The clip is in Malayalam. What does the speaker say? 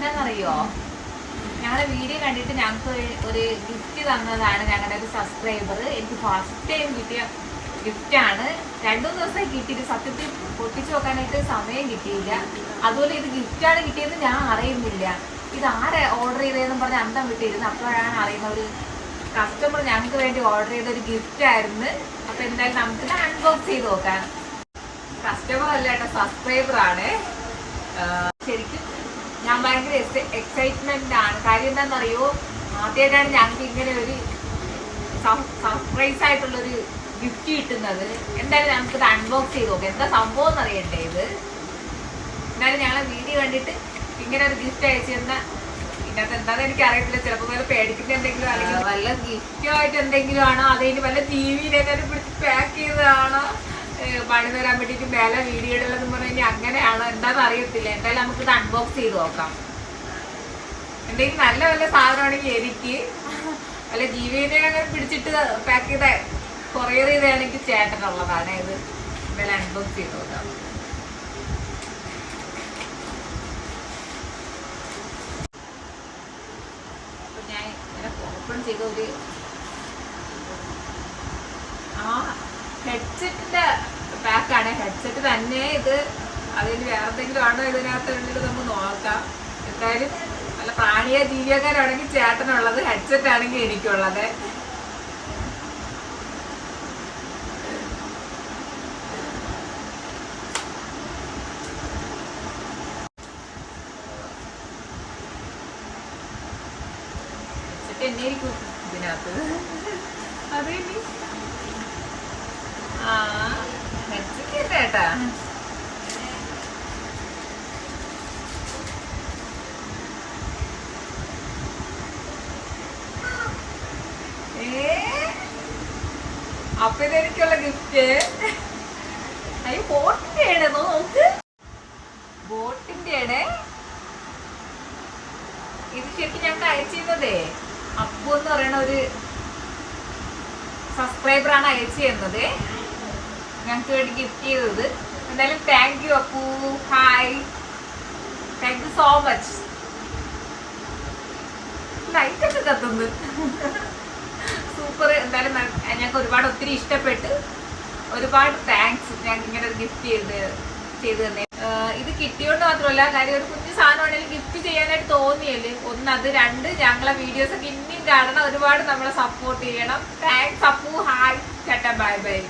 എന്താണെന്നറിയോ, ഞങ്ങളുടെ വീഡിയോ കണ്ടിട്ട് ഞങ്ങൾക്ക് ഒരു ഗിഫ്റ്റ് തന്നതാണ് ഞങ്ങളുടെ ഒരു സബ്സ്ക്രൈബർ. എനിക്ക് ഫസ്റ്റ് ടൈം കിട്ടിയ ഗിഫ്റ്റാണ്. 2-3 ദിവസമായി കിട്ടിയിട്ട് സത്യത്തിൽ പൊട്ടിച്ചു നോക്കാനായിട്ട് സമയം കിട്ടിയില്ല. അതുപോലെ ഇത് ഗിഫ്റ്റാണ് കിട്ടിയെന്ന് ഞാൻ അറിയുന്നില്ല. ഇത് ആരെ ഓർഡർ ചെയ്തതെന്ന് പറഞ്ഞ് അന്തം വിട്ടിരുന്നു. അപ്പോഴാണ് അറിയുന്ന ഒരു കസ്റ്റമർ ഞങ്ങൾക്ക് വേണ്ടി ഓർഡർ ചെയ്ത ഒരു ഗിഫ്റ്റ് ആയിരുന്നു. അപ്പൊ എന്തായാലും നമുക്കിത് അൺബോക്സ് ചെയ്ത് നോക്കാം. കസ്റ്റമർ അല്ല കേട്ടോ, സബ്സ്ക്രൈബർ ആണ്. ശരിക്കും ഞാൻ ഭയങ്കര എക്സൈറ്റ്മെന്റ് ആണ്. കാര്യം എന്താണെന്നറിയോ, ആദ്യമായിട്ടാണ് ഞങ്ങൾക്ക് ഇങ്ങനെ ഒരു സർപ്രൈസ് ആയിട്ടുള്ളൊരു ഗിഫ്റ്റ് കിട്ടുന്നത്. എന്തായാലും നമുക്കിത് അൺബോക്സ് ചെയ്ത് നോക്കാം. എന്താ സംഭവം എന്നറിയണ്ടേ ഇത്. എന്നാലും ഞങ്ങളെ വീഡിയോ കണ്ടിട്ട് ഇങ്ങനെ ഒരു ഗിഫ്റ്റ് അയച്ചു തന്നാൽ ഇതിനകത്ത് എന്താണെന്ന് എനിക്ക് അറിയത്തില്ല. ചിലപ്പോൾ വല്ല പേടിക്കുന്ന എന്തെങ്കിലും അല്ലെങ്കിൽ വല്ല ഗിഫ്റ്റോ ആയിട്ട് എന്തെങ്കിലും ആണോ, അതിന് വല്ല ടിവിയിലേക്ക് പിടിച്ച് പാക്ക് ചെയ്തതാണോ, പണി തരാൻ വേണ്ടിയിട്ട് മേലെ വീഡിയോ ഇടലെന്ന് പറഞ്ഞാൽ അങ്ങനെയാണോ എന്താണെന്ന് അറിയത്തില്ല. എന്തായാലും നമുക്കിത് അൺബോക്സ് ചെയ്ത് നോക്കാം. എന്തെങ്കിലും നല്ല വല്ല സാധനമാണെങ്കിൽ എനിക്ക് വല്ല ജീവിനെ പിടിച്ചിട്ട് പാക്ക് ചെയ്ത കൊറിയർ ചെയ്താണെങ്കിൽ ചേട്ടനുള്ളതാണ്. ഇത് എന്തായാലും അൺബോക്സ് ചെയ്ത് നോക്കാം. അപ്പൊ ഞാൻ ഇങ്ങനെ ഓപ്പൺ ചെയ്ത ഒരു ഹെഡ്സെറ്റിന്റെ പാക്കാണ്. ഹെഡ്സെറ്റ് തന്നെ ഇത്. അതിന് വേറെ എന്തെങ്കിലും ആണോ ഇതിനകത്ത് ഉള്ളിൽ നമുക്ക് നോക്കാം. എന്തായാലും നല്ല പ്രാണിയ ജീവിയക്കാരാണെങ്കിൽ ചേട്ടനുള്ളത്, ഹെഡ്സെറ്റ് ആണെങ്കിൽ എനിക്കുള്ളത്. ഹെഡ്സെറ്റ് എന്നായിരിക്കും ഇതിനകത്ത്? അതേ ഹെഡ്സെറ്റ് ചേട്ടാ. അപ്പൊ ഇതെനിക്കുള്ള ഗിഫ്റ്റ്. അയ്യോ, ബോട്ടിന്റെ ആണ്. നോക്ക്, ബോട്ടിന്റെ ആണ് ഇത്. ശരിക്കും ഞങ്ങൾക്ക് അയച്ചിരുന്നതേ അപ്പു എന്ന് പറയുന്ന ഒരു സബ്സ്ക്രൈബറാണ് അയച്ചു തന്നത്. ഞങ്ങൾക്ക് വേണ്ടി ഗിഫ്റ്റ് ചെയ്തത്. എന്തായാലും thank you Appu. Hi, thank you so much. ലൈറ്റൊക്കെ കത്തുന്നു. സൂപ്പർ. എന്തായാലും ഞങ്ങൾക്ക് ഒരുപാട് ഒത്തിരി ഇഷ്ടപ്പെട്ട് ഒരുപാട് താങ്ക്സ്. ഞങ്ങൾക്ക് ഇങ്ങനെ ഒരു ഗിഫ്റ്റ് ചെയ്ത് തന്നെ. ഇത് കിട്ടിയോണ്ട് മാത്രമല്ല, കാര്യം ഒരു കുഞ്ഞു സാധനമാണെങ്കിലും ഗിഫ്റ്റ് ചെയ്യാനായിട്ട് തോന്നിയല്ലേ. അത് 2 ഞങ്ങളെ വീഡിയോസ് ഒക്കെ ഇനിയും കാണണം. ഒരുപാട് നമ്മളെ സപ്പോർട്ട് ചെയ്യണം. താങ്ക്സ് അപ്പു. ഹായ്, ചേട്ടാ, ബൈ ബൈ.